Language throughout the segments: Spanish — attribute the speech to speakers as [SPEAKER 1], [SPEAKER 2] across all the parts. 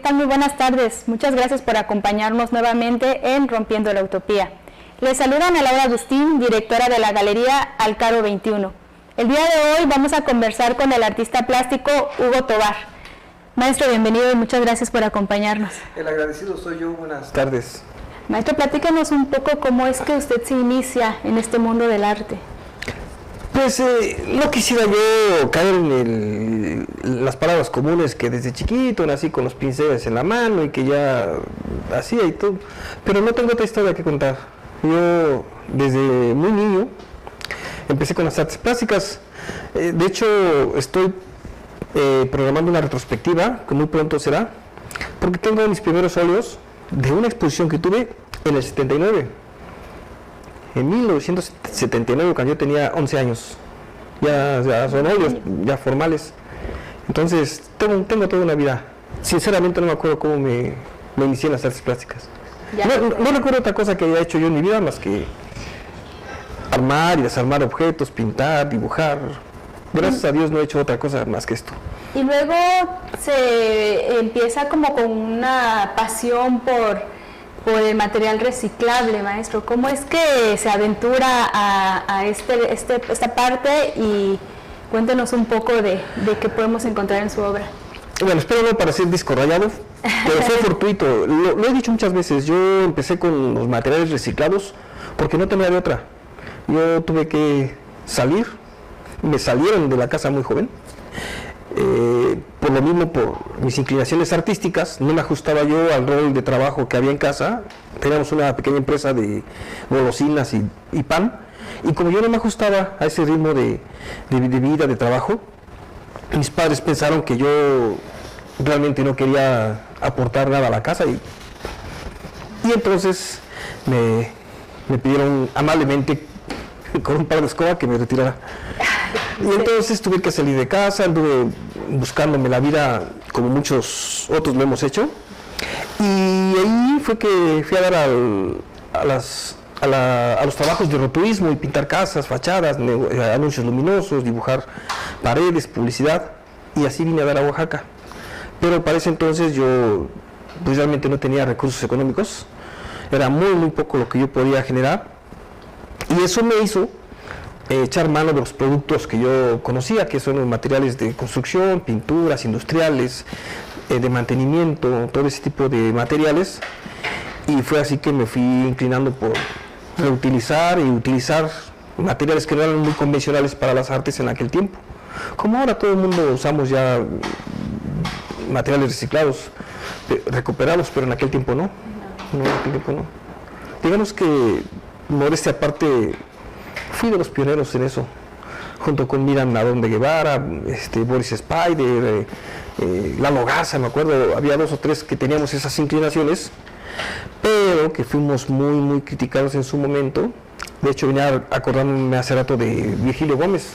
[SPEAKER 1] tal? Muy buenas tardes. Muchas gracias por acompañarnos nuevamente en Rompiendo la Utopía. Les saluda Ana Laura Agustín, directora de la Galería Alcaro 21. El día de hoy vamos a conversar con el artista plástico Hugo Tovar. Maestro, bienvenido y muchas gracias por acompañarnos.
[SPEAKER 2] El agradecido soy yo. Buenas tardes.
[SPEAKER 1] Maestro, platícanos un poco cómo es que usted se inicia en este mundo del arte.
[SPEAKER 2] Pues no quisiera yo caer en las palabras comunes que desde chiquito nací con los pinceles en la mano y que ya hacía y todo, pero no tengo otra historia que contar. Yo desde muy niño empecé con las artes plásticas. De hecho estoy programando una retrospectiva que muy pronto será, porque tengo mis primeros óleos de una exposición que tuve en el 79. En 1979, cuando yo tenía 11 años, ya son óleos, ya formales. Entonces, tengo toda una vida. Sinceramente no me acuerdo cómo me inicié en las artes plásticas. No recuerdo otra cosa que haya hecho yo en mi vida más que armar y desarmar objetos, pintar, dibujar. Gracias a Dios no he hecho otra cosa más que esto.
[SPEAKER 1] Y luego se empieza como con una pasión por el material reciclable, maestro. ¿Cómo es que se aventura a esta parte? Y cuéntenos un poco de qué podemos encontrar en su obra.
[SPEAKER 2] Bueno, espero no parecer disco rayado, pero fue fortuito. Lo he dicho muchas veces, yo empecé con los materiales reciclados porque no tenía de otra. Yo tuve que salir, me salieron de la casa muy joven. Por lo mismo, por mis inclinaciones artísticas, no me ajustaba yo al rol de trabajo que había en casa. Teníamos una pequeña empresa de golosinas y pan, y como yo no me ajustaba a ese ritmo de vida, de trabajo, mis padres pensaron que yo realmente no quería aportar nada a la casa, y entonces me pidieron amablemente con un par de escoba que me retirara. Y entonces tuve que salir de casa, anduve buscándome la vida como muchos otros lo hemos hecho, y ahí fue que fui a dar a los trabajos de roturismo y pintar casas, fachadas, anuncios luminosos, dibujar paredes, publicidad, y así vine a dar a Oaxaca. Pero para ese entonces yo pues realmente no tenía recursos económicos, era muy poco lo que yo podía generar, y eso me hizo echar mano de los productos que yo conocía, que son los materiales de construcción, pinturas industriales, de mantenimiento, todo ese tipo de materiales, y fue así que me fui inclinando por reutilizar y utilizar materiales que no eran muy convencionales para las artes en aquel tiempo. Como ahora todo el mundo usamos ya materiales reciclados, recuperados, pero en aquel tiempo no. En aquel tiempo no. Digamos que, modestia aparte, fui de los pioneros en eso, junto con Miriam Nadón de Guevara, Boris Spider, Lalo Garza, me acuerdo, había 2 o 3 que teníamos esas inclinaciones, pero que fuimos muy criticados en su momento. De hecho, venía acordándome hace rato de Virgilio Gómez,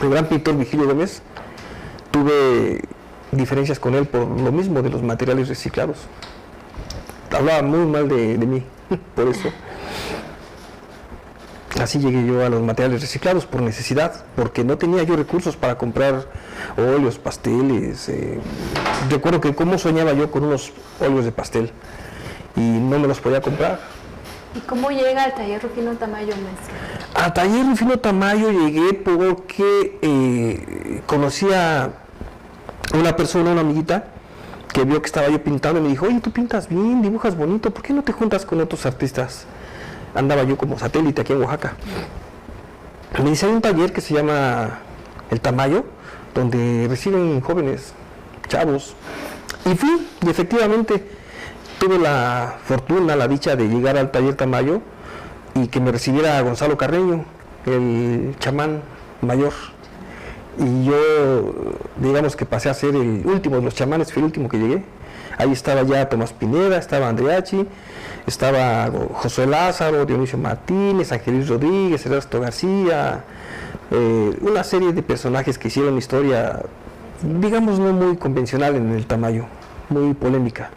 [SPEAKER 2] el gran pintor Virgilio Gómez. Tuve diferencias con él por lo mismo de los materiales reciclados. Hablaba muy mal de mí, por eso. Así llegué yo a los materiales reciclados por necesidad, porque no tenía yo recursos para comprar óleos, pasteles. Recuerdo que cómo soñaba yo con unos óleos de pastel y no me los podía comprar.
[SPEAKER 1] ¿Y cómo llega al taller Rufino Tamayo, maestro?
[SPEAKER 2] Al taller Rufino Tamayo llegué porque conocí a una persona, una amiguita, que vio que estaba yo pintando y me dijo: oye, tú pintas bien, dibujas bonito, ¿por qué no te juntas con otros artistas? Andaba yo como satélite aquí en Oaxaca. Me dice: hay un taller que se llama El Tamayo, donde reciben jóvenes, chavos. Y fui, y efectivamente tuve la fortuna, la dicha de llegar al taller Tamayo y que me recibiera Gonzalo Carreño, el chamán mayor. Y yo, digamos que pasé a ser el último de los chamanes, fui el último que llegué. Ahí estaba ya Tomás Pineda, estaba Andreachi, estaba José Lázaro, Dionisio Martínez, Ángeles Rodríguez, Ernesto García, una serie de personajes que hicieron historia, digamos, no muy convencional en el Tamayo, muy polémica.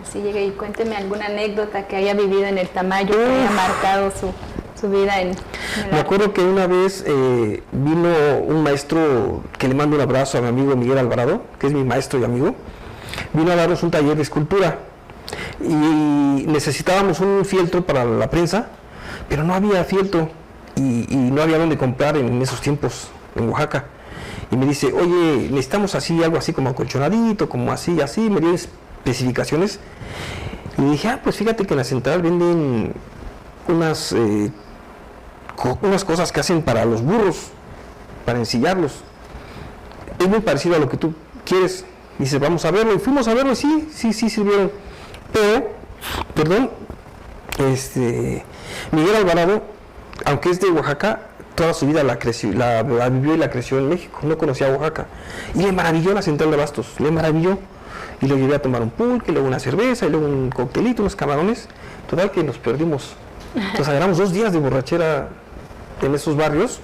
[SPEAKER 1] Así llegué, y cuénteme alguna anécdota que haya vivido en el Tamayo, que haya marcado su vida en el
[SPEAKER 2] Me acuerdo que una vez vino un maestro, que le mando un abrazo a mi amigo Miguel Alvarado, que es mi maestro y amigo, vino a darnos un taller de escultura y necesitábamos un fieltro para la prensa, pero no había fieltro y no había dónde comprar en esos tiempos en Oaxaca. Y me dice, oye, necesitamos así, algo así como acolchonadito, como así, me dio especificaciones. Y dije, pues fíjate que en la central venden unas cosas que hacen para los burros, para ensillarlos. Es muy parecido a lo que tú quieres. Y dice, vamos a verlo. Y fuimos a verlo y sí sirvieron. Pero, perdón, Miguel Alvarado, aunque es de Oaxaca, toda su vida la vivió y la creció en México, no conocía Oaxaca. Y le maravilló la central de abastos, le maravilló. Y lo llevé a tomar un pulque, luego una cerveza, y luego un coctelito, unos camarones. Total que nos perdimos. Entonces agarramos 2 días de borrachera en esos barrios.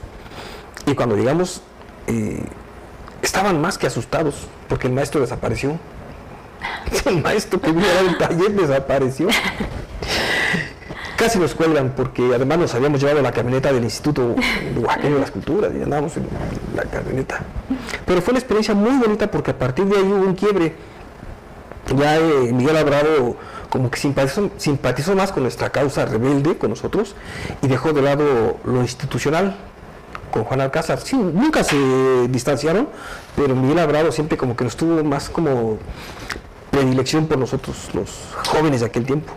[SPEAKER 2] Y cuando llegamos, estaban más que asustados, porque el maestro desapareció. El maestro que vino a dar el taller desapareció. Casi nos cuelgan, porque además nos habíamos llevado la camioneta del Instituto Oaxaqueño de las Culturas y andábamos en la camioneta. Pero fue una experiencia muy bonita, porque a partir de ahí hubo un quiebre. Ya Miguel Alvarado como que simpatizó más con nuestra causa rebelde, con nosotros, y dejó de lado lo institucional con Juan Alcázar. Sí, nunca se distanciaron, pero Miguel Alvarado siempre como que nos tuvo más como predilección por nosotros, los jóvenes de aquel tiempo.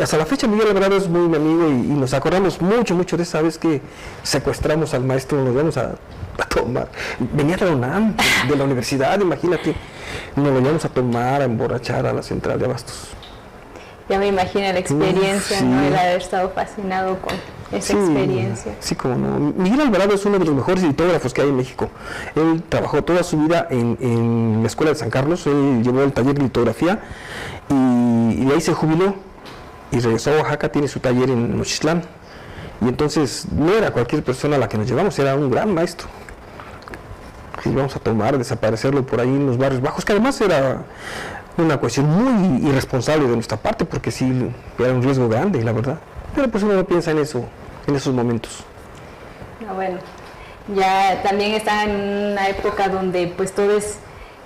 [SPEAKER 2] Hasta la fecha Miguel Alvarado es muy mi amigo, y nos acordamos mucho de esa vez que secuestramos al maestro, nos íbamos a tomar. Venía de la UNAM, de la universidad, imagínate. Nos lo íbamos a tomar, a emborrachar a la central de abastos.
[SPEAKER 1] Ya me imagino la experiencia,
[SPEAKER 2] sí.
[SPEAKER 1] ¿no? El haber estado fascinado con esa experiencia.
[SPEAKER 2] Sí, como no. Miguel Alvarado es uno de los mejores litógrafos que hay en México. Él trabajó toda su vida en la Escuela de San Carlos, él llevó el taller de litografía y de ahí se jubiló y regresó a Oaxaca, tiene su taller en Nochistlán. Y entonces no era cualquier persona a la que nos llevamos, era un gran maestro. Y íbamos a tomar, desaparecerlo por ahí en los barrios bajos, que además era una cuestión muy irresponsable de nuestra parte, porque sí era un riesgo grande, la verdad. Pero pues uno no piensa en eso, en esos momentos.
[SPEAKER 1] No, bueno, ya también está en una época donde pues todo es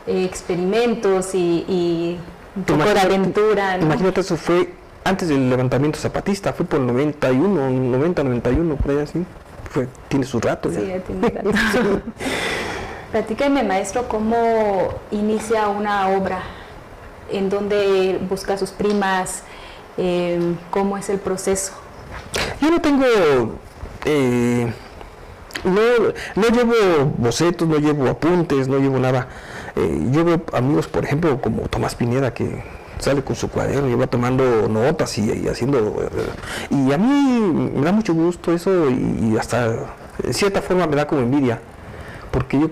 [SPEAKER 1] experimentos y un poco de aventura, ¿no?
[SPEAKER 2] Imagínate, eso fue antes del levantamiento zapatista, fue por el 91, por ahí así. Tiene su rato ya.
[SPEAKER 1] Sí, ya tiene rato. Platíqueme, maestro, cómo inicia una obra, en dónde busca sus primas, cómo es el proceso.
[SPEAKER 2] Yo no tengo, no llevo bocetos, no llevo apuntes, no llevo nada. Yo veo amigos, por ejemplo, como Tomás Pineda, que sale con su cuaderno y va tomando notas y haciendo, y a mí me da mucho gusto eso, y hasta en cierta forma me da como envidia, porque yo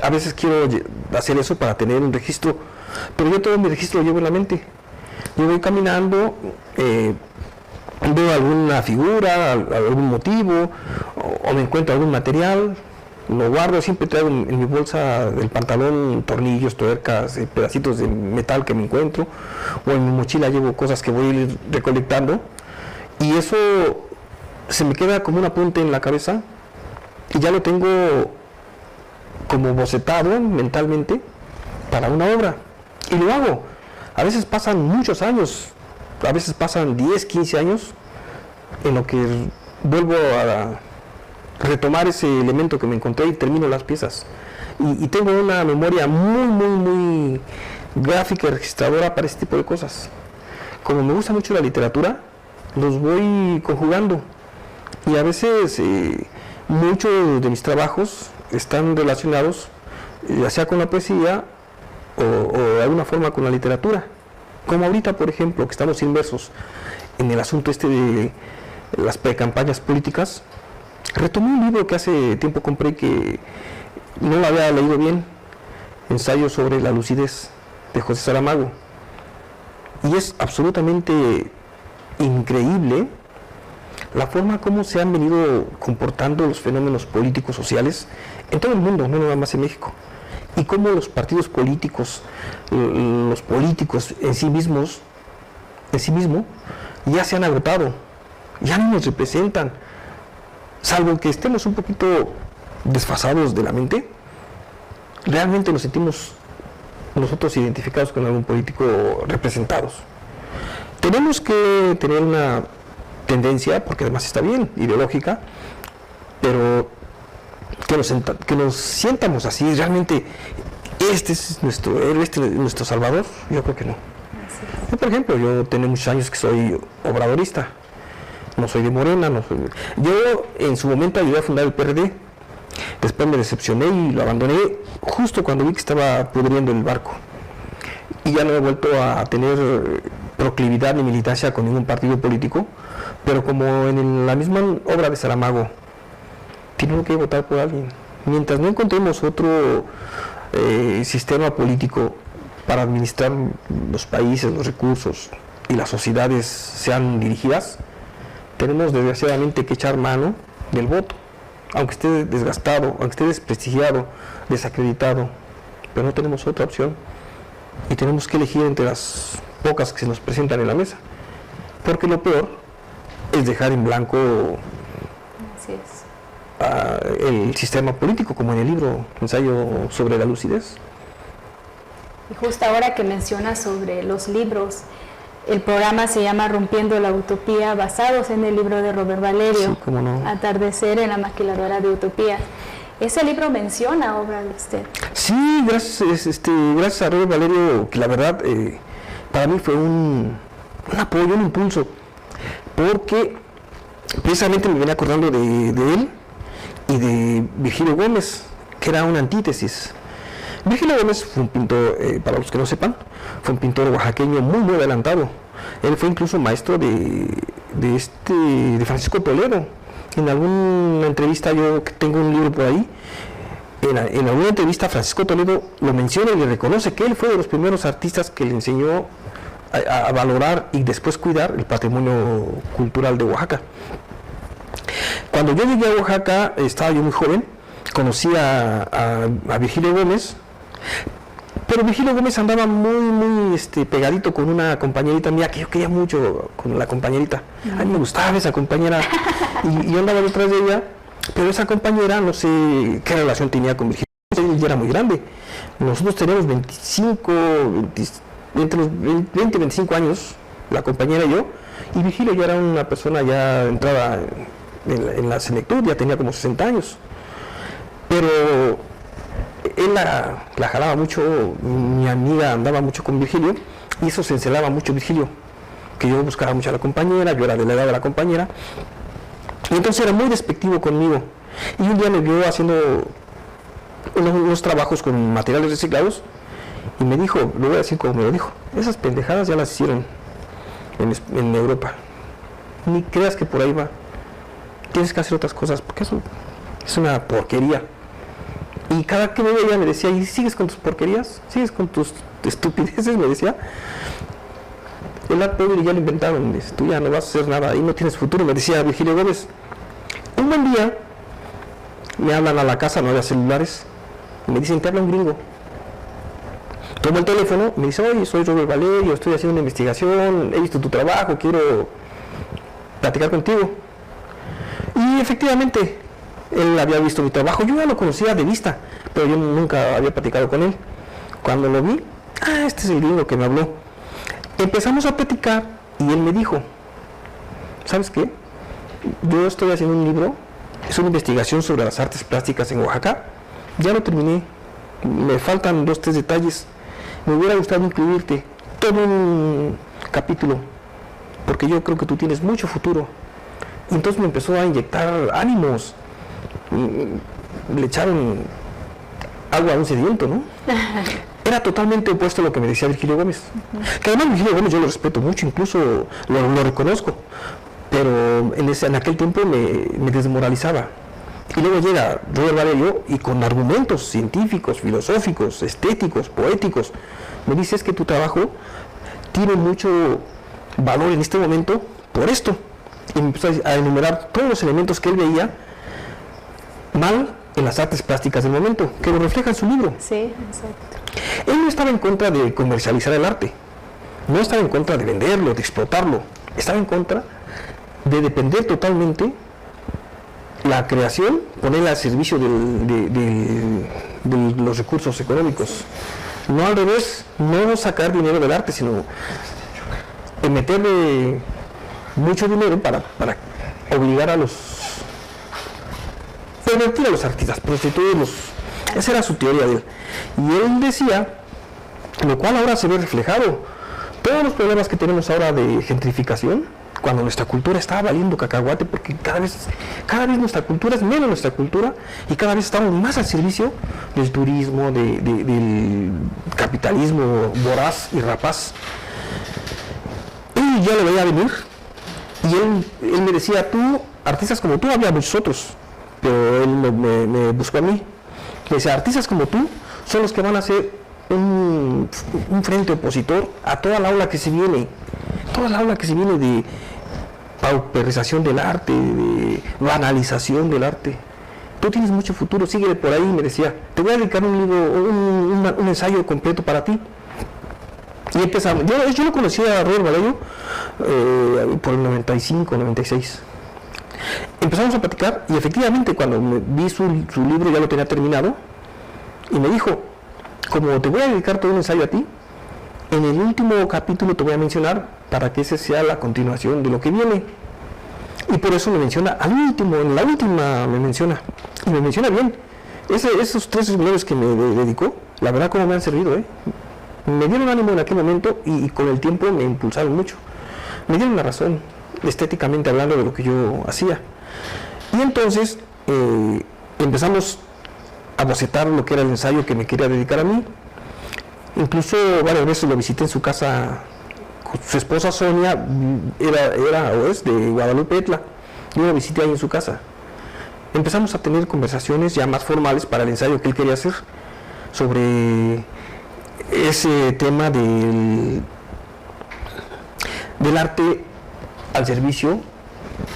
[SPEAKER 2] a veces quiero hacer eso para tener un registro, pero yo todo mi registro lo llevo en la mente. Yo voy caminando, veo alguna figura, algún motivo, o me encuentro algún material, lo guardo. Siempre traigo en mi bolsa del pantalón tornillos, tuercas, pedacitos de metal que me encuentro, o en mi mochila llevo cosas que voy a ir recolectando, y eso se me queda como un apunte en la cabeza, y ya lo tengo como bocetado mentalmente para una obra, y lo hago. A veces pasan muchos años, a veces pasan 10, 15 años en lo que vuelvo a retomar ese elemento que me encontré y termino las piezas. Y tengo una memoria muy gráfica y registradora para este tipo de cosas. Como me gusta mucho la literatura, los voy conjugando, y a veces muchos de mis trabajos están relacionados ya sea con la poesía o de alguna forma con la literatura, como ahorita, por ejemplo, que estamos inmersos en el asunto de las precampañas políticas. Retomé un libro que hace tiempo compré, que no lo había leído bien, Ensayo sobre la lucidez, de José Saramago, y es absolutamente increíble la forma como se han venido comportando los fenómenos políticos sociales en todo el mundo, no nada más en México, y cómo los partidos políticos, los políticos en sí mismo ya se han agotado. ya no nos representan, salvo que estemos un poquito desfasados de la mente. Realmente nos sentimos nosotros identificados con algún político representados. Tenemos que tener una tendencia, porque además está bien, ideológica, pero que nos sientamos así, realmente este es nuestro héroe, este es nuestro salvador. Yo creo que no. Yo, por ejemplo, yo tengo muchos años que soy obradorista, no soy de Morena, yo en su momento ayudé a fundar el PRD, después me decepcioné y lo abandoné justo cuando vi que estaba pudriendo el barco, y ya no he vuelto a tener proclividad ni militancia con ningún partido político, pero como en la misma obra de Saramago, tenemos que votar por alguien. Mientras no encontremos otro sistema político para administrar los países, los recursos y las sociedades sean dirigidas, tenemos desgraciadamente que echar mano del voto, aunque esté desgastado, aunque esté desprestigiado, desacreditado, pero no tenemos otra opción y tenemos que elegir entre las pocas que se nos presentan en la mesa, porque lo peor es dejar en blanco el sistema político, como en el libro Ensayo sobre la lucidez.
[SPEAKER 1] Y justo ahora que mencionas sobre los libros, el programa se llama Rompiendo la Utopía, basados en el libro de Robert Valerio,
[SPEAKER 2] sí, cómo no.
[SPEAKER 1] Atardecer en la maquiladora de utopías. ¿Ese libro menciona obra de usted?
[SPEAKER 2] Sí, gracias a Robert Valerio, que la verdad para mí fue un apoyo, un impulso, porque precisamente me venía acordando de él y de Virgilio Gómez, que era una antítesis. Virgilio Gómez fue un pintor, para los que no sepan, fue un pintor oaxaqueño muy adelantado. Él fue incluso maestro de Francisco Toledo. En alguna entrevista, yo que tengo un libro por ahí, en alguna entrevista Francisco Toledo lo menciona y le reconoce que él fue de los primeros artistas que le enseñó a valorar y después cuidar el patrimonio cultural de Oaxaca. Cuando yo llegué a Oaxaca, estaba yo muy joven, conocí a Virgilio Gómez, pero Virgilio Gómez andaba muy pegadito con una compañerita mía que yo quería mucho, con la compañerita. A mí me gustaba esa compañera y yo andaba detrás de ella, pero esa compañera no sé qué relación tenía con Virgilio Gómez. Ella era muy grande. Nosotros teníamos entre los 20 y 25 años, la compañera y yo, y Virgilio ya era una persona ya entrada en la senectud, ya tenía como 60 años. Pero él la jalaba mucho, mi amiga andaba mucho con Virgilio, y eso se encelaba mucho Virgilio, que yo buscaba mucho a la compañera, yo era de la edad de la compañera, y entonces era muy despectivo conmigo. Y un día me vio haciendo unos trabajos con materiales reciclados, y me dijo, lo voy a decir como me lo dijo, esas pendejadas ya las hicieron en Europa, ni creas que por ahí va, tienes que hacer otras cosas, porque eso es una porquería. Y cada que me veía me decía, ¿y sigues con tus porquerías? ¿Sigues con tus estupideces? Me decía, el arte pobre ya lo inventaron, tú ya no vas a hacer nada, ahí no tienes futuro, me decía Virgilio Gómez. Un buen día me hablan a la casa, no había celulares, y me dicen, te habla un gringo. Tomo el teléfono, me dice, oye, soy Robert Valerio, estoy haciendo una investigación, he visto tu trabajo, quiero platicar contigo. Y efectivamente, él había visto mi trabajo, yo ya lo conocía de vista, pero yo nunca había platicado con él. Cuando lo vi, este es el gringo que me habló. Empezamos a platicar y él me dijo, ¿sabes qué? Yo estoy haciendo un libro, es una investigación sobre las artes plásticas en Oaxaca, ya lo terminé, me faltan 2 o 3 detalles, me hubiera gustado incluirte todo un capítulo, porque yo creo que tú tienes mucho futuro. Y entonces me empezó a inyectar ánimos, le echaron agua a un sediento, ¿no? Era totalmente opuesto a lo que me decía Virgilio Gómez. Que además Virgilio Gómez yo lo respeto mucho, incluso lo reconozco, pero en aquel tiempo me desmoralizaba. Y luego llega Robert Valerio y con argumentos científicos, filosóficos, estéticos, poéticos, me dice, es que tu trabajo tiene mucho valor en este momento por esto. Y me empezó a enumerar todos los elementos que él veía mal en las artes plásticas del momento, que lo refleja en su libro.
[SPEAKER 1] Sí, exacto.
[SPEAKER 2] Él no estaba en contra de comercializar el arte, no estaba en contra de venderlo, de explotarlo, estaba en contra de depender totalmente la creación, ponerla al servicio de los recursos económicos. No al revés, no sacar dinero del arte, sino meterle mucho dinero para obligar a pervertir a los artistas, prostituirlos. Esa era su teoría de él. Y él decía, lo cual ahora se ve reflejado, todos los problemas que tenemos ahora de gentrificación, cuando nuestra cultura está valiendo cacahuate, porque cada vez nuestra cultura es menos nuestra cultura y cada vez estamos más al servicio del turismo, del capitalismo voraz y rapaz. Y ya lo veía venir, y él me decía, tú, artistas como tú, había muchos otros, pero él me buscó a mí. Me decía, artistas como tú son los que van a hacer un frente opositor a toda la ola que se viene, de pauperización del arte, de banalización del arte. Tú tienes mucho futuro, síguele por ahí, me decía. Te voy a dedicar un libro, un ensayo completo para ti. Y empezamos. Yo lo conocí a Robert Vallejo por el 95, 96. Empezamos a platicar y efectivamente cuando vi su libro ya lo tenía terminado y me dijo, como te voy a dedicar todo un ensayo a ti, en el último capítulo te voy a mencionar para que ese sea la continuación de lo que viene. Y por eso me menciona al último, en la última me menciona, y me menciona bien. Esos 3 libros que me dedicó, la verdad como me han servido, me dieron ánimo en aquel momento y con el tiempo me impulsaron mucho. Me dieron la razón, estéticamente hablando, de lo que yo hacía. Y entonces empezamos a bocetar lo que era el ensayo que me quería dedicar a mí. Incluso varias veces lo visité en su casa. Su esposa Sonia era o es de Guadalupe Etla. Yo lo visité ahí en su casa. Empezamos a tener conversaciones ya más formales para el ensayo que él quería hacer sobre ese tema del arte al servicio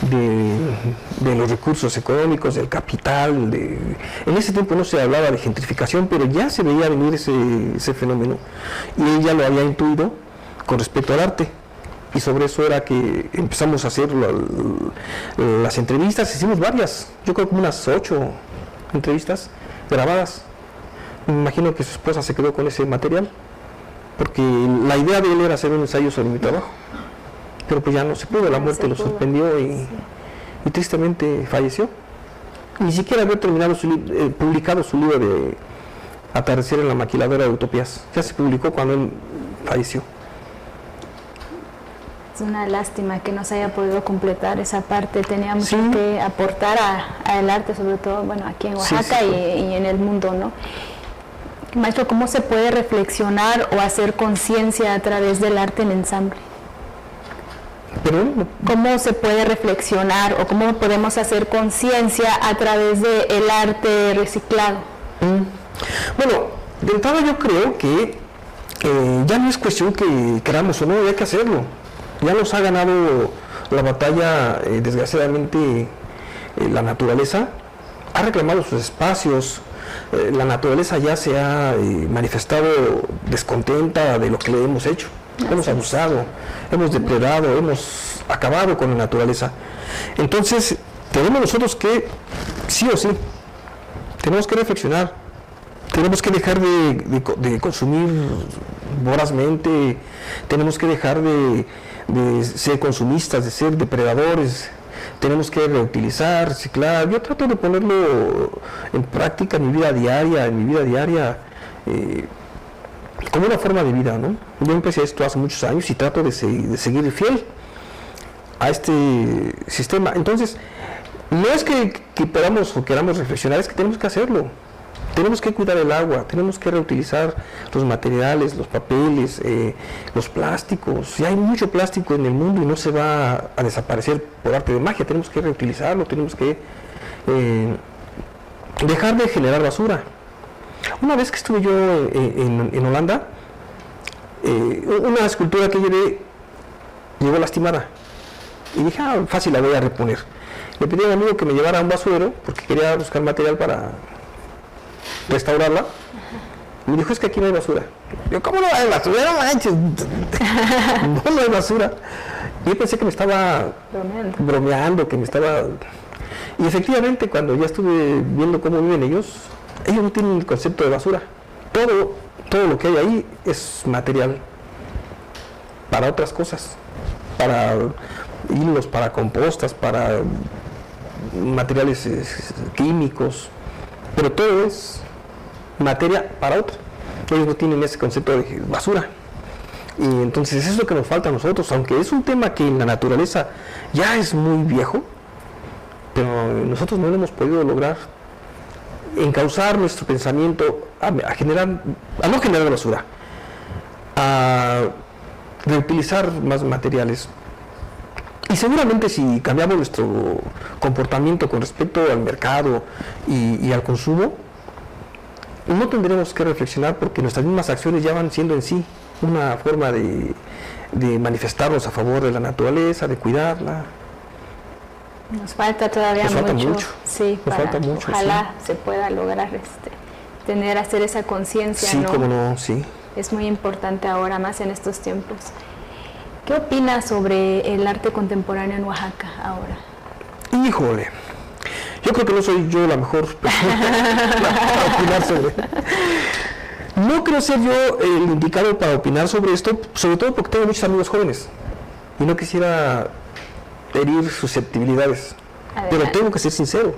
[SPEAKER 2] de los recursos económicos, del capital. En ese tiempo no se hablaba de gentrificación, pero ya se veía venir ese fenómeno y ella lo había intuido con respecto al arte, y sobre eso era que empezamos a hacer las entrevistas. Hicimos varias, yo creo como unas 8 entrevistas grabadas. Me imagino que su esposa se quedó con ese material porque la idea de él era hacer un ensayo sobre mi trabajo, pero pues ya no se pudo, la muerte lo sorprendió y tristemente falleció. Ni siquiera había terminado publicado su libro de Atardecer en la maquiladora de utopías. Ya se publicó cuando él falleció.
[SPEAKER 1] Es una lástima que no se haya podido completar esa parte. Tenía mucho que aportar al arte, sobre todo aquí en Oaxaca y en el mundo, ¿no? Maestro, ¿cómo se puede reflexionar o hacer conciencia a través del arte en ensamble? ¿Cómo se puede reflexionar o cómo podemos hacer conciencia a través del arte reciclado?
[SPEAKER 2] Bueno, de entrada yo creo que ya no es cuestión que queramos o no, hay que hacerlo. Ya nos ha ganado la batalla, desgraciadamente, la naturaleza. Ha reclamado sus espacios. La naturaleza ya se ha manifestado descontenta de lo que le hemos hecho. Hemos abusado, hemos depredado, hemos acabado con la naturaleza. Entonces, tenemos nosotros que, sí o sí, tenemos que reflexionar, tenemos que dejar de consumir vorazmente, tenemos que dejar de ser consumistas, de ser depredadores, tenemos que reutilizar, reciclar. Yo trato de ponerlo en práctica en mi vida diaria, como una forma de vida, ¿no? Yo empecé esto hace muchos años y trato de seguir fiel a este sistema. Entonces, no es que podamos o queramos reflexionar, es que tenemos que hacerlo. Tenemos que cuidar el agua, tenemos que reutilizar los materiales, los papeles, los plásticos. Ya hay mucho plástico en el mundo y no se va a desaparecer por arte de magia. Tenemos que reutilizarlo, tenemos que dejar de generar basura. Una vez que estuve yo en Holanda, una escultura que llevé llegó lastimada y dije, fácil, la voy a reponer. Le pedí a un amigo que me llevara a un basurero porque quería buscar material para restaurarla. Y me dijo, es que aquí no hay basura. Yo, ¿cómo no hay basura? No manches. No hay basura. Yo pensé que me estaba bromeando, que me estaba... Y efectivamente, cuando ya estuve viendo cómo viven ellos no tienen el concepto de basura. Todo lo que hay ahí es material para otras cosas, para hilos, para compostas, para materiales químicos, pero todo es materia para otra. Ellos no tienen ese concepto de basura. Y entonces eso es lo que nos falta a nosotros, aunque es un tema que en la naturaleza ya es muy viejo, pero nosotros no lo hemos podido lograr encauzar nuestro pensamiento a no generar basura, a reutilizar más materiales. Y seguramente si cambiamos nuestro comportamiento con respecto al mercado y al consumo, no tendremos que reflexionar, porque nuestras mismas acciones ya van siendo en sí una forma de manifestarnos a favor de la naturaleza, de cuidarla.
[SPEAKER 1] Nos falta todavía mucho. Sí, ojalá se pueda lograr hacer esa conciencia.
[SPEAKER 2] Sí, cómo no, sí.
[SPEAKER 1] Es muy importante ahora, más en estos tiempos. ¿Qué opinas sobre el arte contemporáneo en Oaxaca ahora?
[SPEAKER 2] Híjole, yo creo que no soy yo la mejor persona para opinar sobre. No creo ser yo el indicado para opinar sobre esto, sobre todo porque tengo muchos amigos jóvenes y no quisiera herir susceptibilidades. Adelante. Pero tengo que ser sincero.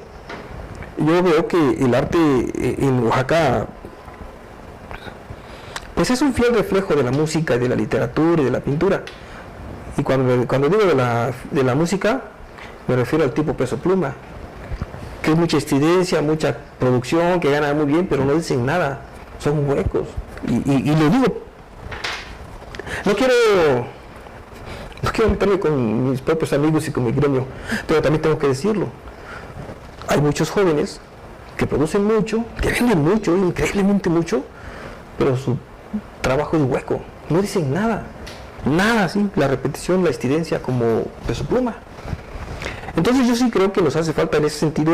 [SPEAKER 2] Yo veo que el arte en Oaxaca pues es un fiel reflejo de la música, de la literatura y de la pintura. Y cuando digo de la música, me refiero al tipo Peso Pluma, que es mucha estridencia, mucha producción, que gana muy bien, pero no dicen nada, son huecos. Y lo digo, no quiero meterme con mis propios amigos y con mi gremio, pero también tengo que decirlo. Hay muchos jóvenes que producen mucho, que venden mucho, increíblemente mucho, pero su trabajo es hueco, no dicen nada, sí, la repetición, la estridencia como Peso Pluma. Entonces yo sí creo que nos hace falta en ese sentido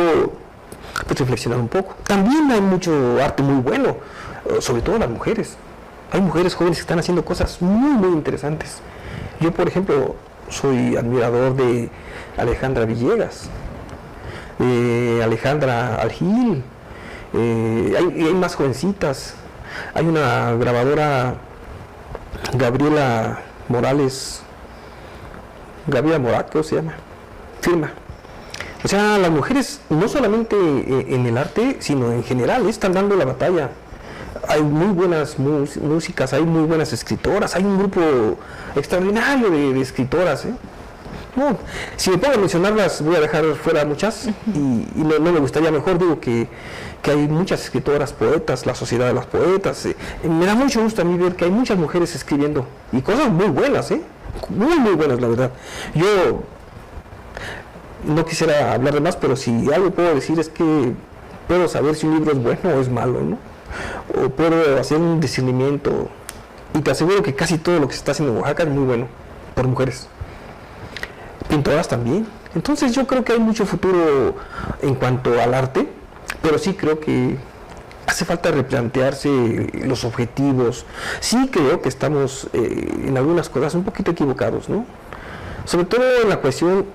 [SPEAKER 2] pues reflexionar un poco. También hay mucho arte muy bueno, sobre todo las mujeres. Hay mujeres jóvenes que están haciendo cosas muy, muy interesantes. Yo, por ejemplo, soy admirador de Alejandra Villegas, de Alejandra Algil, hay más jovencitas. Hay una grabadora, Gabriela Morato se llama, firma. O sea, las mujeres no solamente en el arte, sino en general están dando la batalla. Hay muy buenas músicas, hay muy buenas escritoras, hay un grupo extraordinario de escritoras. No, si me pongo a mencionarlas, voy a dejar fuera muchas y no me gustaría, mejor digo que hay muchas escritoras, poetas, la Sociedad de las Poetas. Me da mucho gusto a mí ver que hay muchas mujeres escribiendo y cosas muy buenas, muy, muy buenas, la verdad. Yo no quisiera hablar de más, pero si algo puedo decir es que puedo saber si un libro es bueno o es malo, ¿no? O puedo hacer un discernimiento, y te aseguro que casi todo lo que se está haciendo en Oaxaca es muy bueno, por mujeres. Pintoras también. Entonces yo creo que hay mucho futuro en cuanto al arte, pero sí creo que hace falta replantearse los objetivos. Sí creo que estamos en algunas cosas un poquito equivocados, ¿no? Sobre todo en la cuestión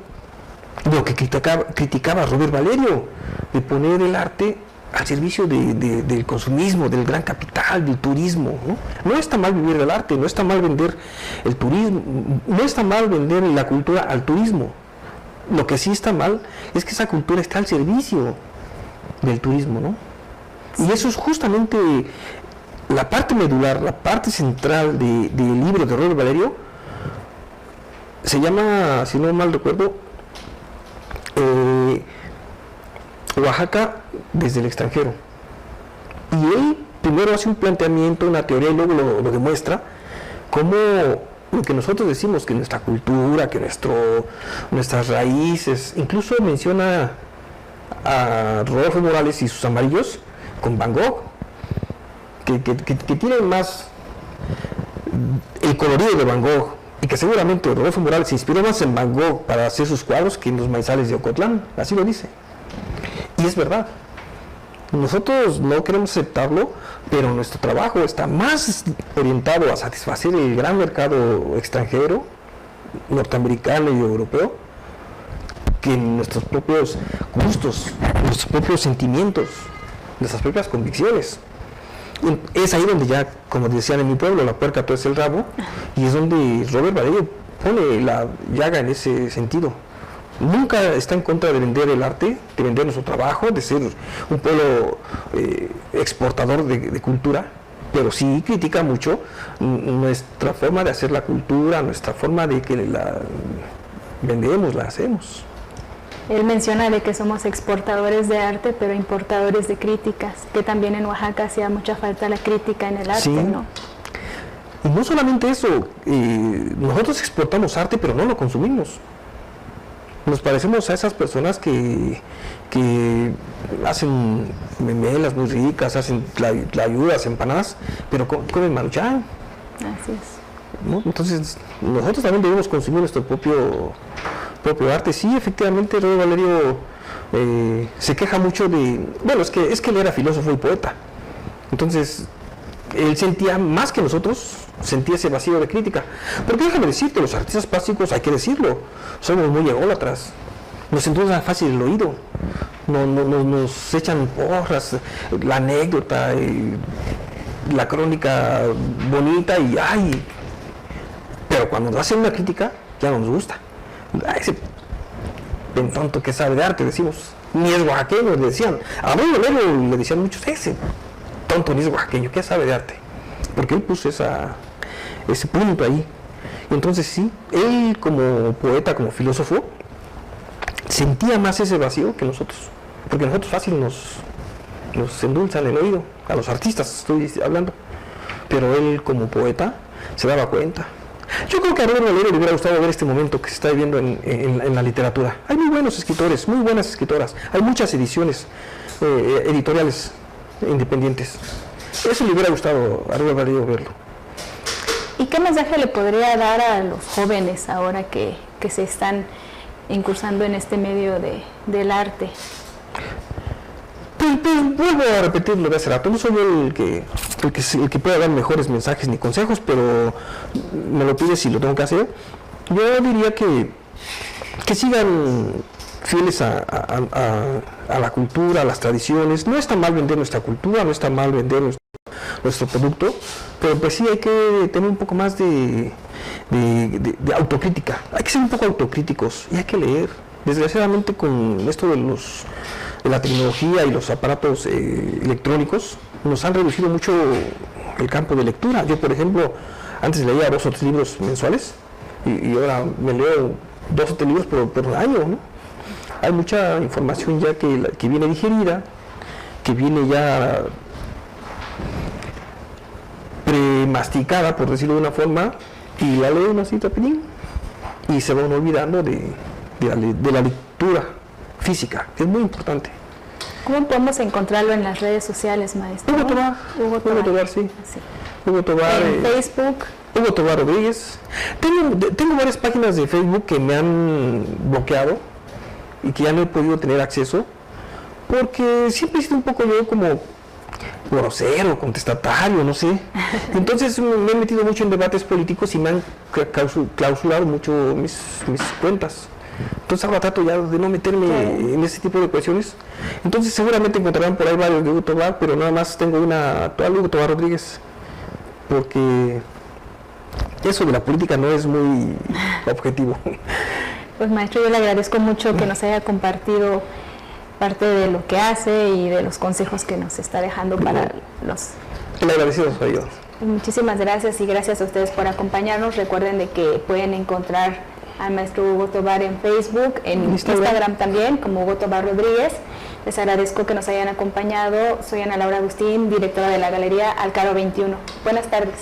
[SPEAKER 2] de lo que criticaba Robert Valerio, de poner el arte al servicio del consumismo, del gran capital, del turismo, ¿no? No está mal vivir del arte, no está mal vender el turismo, no está mal vender la cultura al turismo. Lo que sí está mal es que esa cultura está al servicio del turismo, ¿no? Y eso es justamente la parte medular, la parte central del libro de Robert Valerio. Se llama, si no mal recuerdo, Oaxaca desde el extranjero. Y él primero hace un planteamiento, una teoría, y luego lo demuestra como lo que nosotros decimos, que nuestra cultura, que nuestras raíces, incluso menciona a Rodolfo Morales y sus amarillos con Van Gogh, que tienen más el colorido de Van Gogh, y que seguramente Rodolfo Morales se inspiró más en Van Gogh para hacer sus cuadros que en los maizales de Ocotlán, así lo dice. Y es verdad. Nosotros no queremos aceptarlo, pero nuestro trabajo está más orientado a satisfacer el gran mercado extranjero norteamericano y europeo que en nuestros propios gustos, nuestros propios sentimientos, nuestras propias convicciones. Es ahí donde ya, como decían en mi pueblo, la puerca tuerce el rabo, y es donde Robert Valerio pone la llaga en ese sentido. Nunca está en contra de vender el arte, de vender nuestro trabajo, de ser un pueblo exportador de cultura, pero sí critica mucho nuestra forma de hacer la cultura, nuestra forma de que la vendemos, la hacemos.
[SPEAKER 1] Él menciona de que somos exportadores de arte, pero importadores de críticas, que también en Oaxaca hacía mucha falta la crítica en el arte,
[SPEAKER 2] sí.
[SPEAKER 1] ¿no?
[SPEAKER 2] Y no solamente eso, nosotros exportamos arte, pero no lo consumimos. Nos parecemos a esas personas que hacen memelas muy ricas, hacen tlayudas, empanadas, pero comen maruchan.
[SPEAKER 1] Así es.
[SPEAKER 2] ¿No? Entonces, nosotros también debemos consumir nuestro propio arte. Sí, efectivamente, Robert Valerio se queja mucho de... Bueno, es que él era filósofo y poeta. Entonces, él sentía, más que nosotros, sentía ese vacío de crítica. Porque déjame decirte, los artistas plásticos, hay que decirlo, somos muy ególatras. Nos endulza fácil el oído. Nos echan porras, la anécdota, la crónica bonita y ¡ay! Pero cuando nos hacen una crítica, ya no nos gusta. Ese tonto que sabe de arte, decimos, ni es oaxaqueño, le decían. A mí le decían muchos, ese tonto ni es oaxaqueño, ¿qué sabe de arte? Porque él puso ese punto ahí. Y entonces sí, él como poeta, como filósofo, sentía más ese vacío que nosotros. Porque nosotros fácil nos endulzan el oído, a los artistas estoy hablando. Pero él como poeta se daba cuenta. Yo creo que a Robert Valerio le hubiera gustado ver este momento que se está viviendo en la literatura. Hay muy buenos escritores, muy buenas escritoras. Hay muchas ediciones editoriales independientes. Eso le hubiera gustado a Robert Valerio verlo.
[SPEAKER 1] ¿Y qué mensaje le podría dar a los jóvenes ahora que se están incursando en este medio del arte?
[SPEAKER 2] Pues vuelvo a repetir lo de hace rato, no soy el que pueda dar mejores mensajes ni consejos, pero me lo pides y lo tengo que hacer. Yo diría que sigan fieles a la cultura, a las tradiciones. No está mal vender nuestra cultura, no está mal vender nuestro producto, pero pues sí hay que tener un poco más de autocrítica. Hay que ser un poco autocríticos y hay que leer. Desgraciadamente con esto de la tecnología y los aparatos electrónicos nos han reducido mucho el campo de lectura. Yo, por ejemplo, antes leía 2 o 3 libros mensuales y ahora me leo 2 o 3 libros por año, ¿no? Hay mucha información ya que viene digerida, que viene ya premasticada, por decirlo de una forma, y la lee uno así rapidín y se va uno olvidando de la lectura física, que es muy importante.
[SPEAKER 1] ¿Cómo podemos encontrarlo en las redes sociales, maestro?
[SPEAKER 2] Hugo Tobar, sí.
[SPEAKER 1] Sí.
[SPEAKER 2] Hugo Tobar.
[SPEAKER 1] En Facebook.
[SPEAKER 2] Hugo Tobar Rodríguez. Tengo varias páginas de Facebook que me han bloqueado y que ya no he podido tener acceso, porque siempre he sido un poco yo como grosero, contestatario, no sé. Entonces me he metido mucho en debates políticos y me han clausurado mucho mis cuentas. Entonces ahora trato ya de no meterme en ese tipo de cuestiones. Entonces seguramente encontrarán por ahí varios de Hugo Tobar, pero nada más tengo una actual, Hugo Tobar Rodríguez, porque eso de la política no es muy objetivo.
[SPEAKER 1] Pues maestro, yo le agradezco mucho que nos haya compartido parte de lo que hace y de los consejos que nos está dejando para los...
[SPEAKER 2] El agradecido soy yo.
[SPEAKER 1] Muchísimas gracias y gracias a ustedes por acompañarnos. Recuerden de que pueden encontrar al maestro Hugo Tobar en Facebook, en Instagram también, como Hugo Tobar Rodríguez. Les agradezco que nos hayan acompañado. Soy Ana Laura Agustín, directora de la Galería Alcaro 21. Buenas tardes.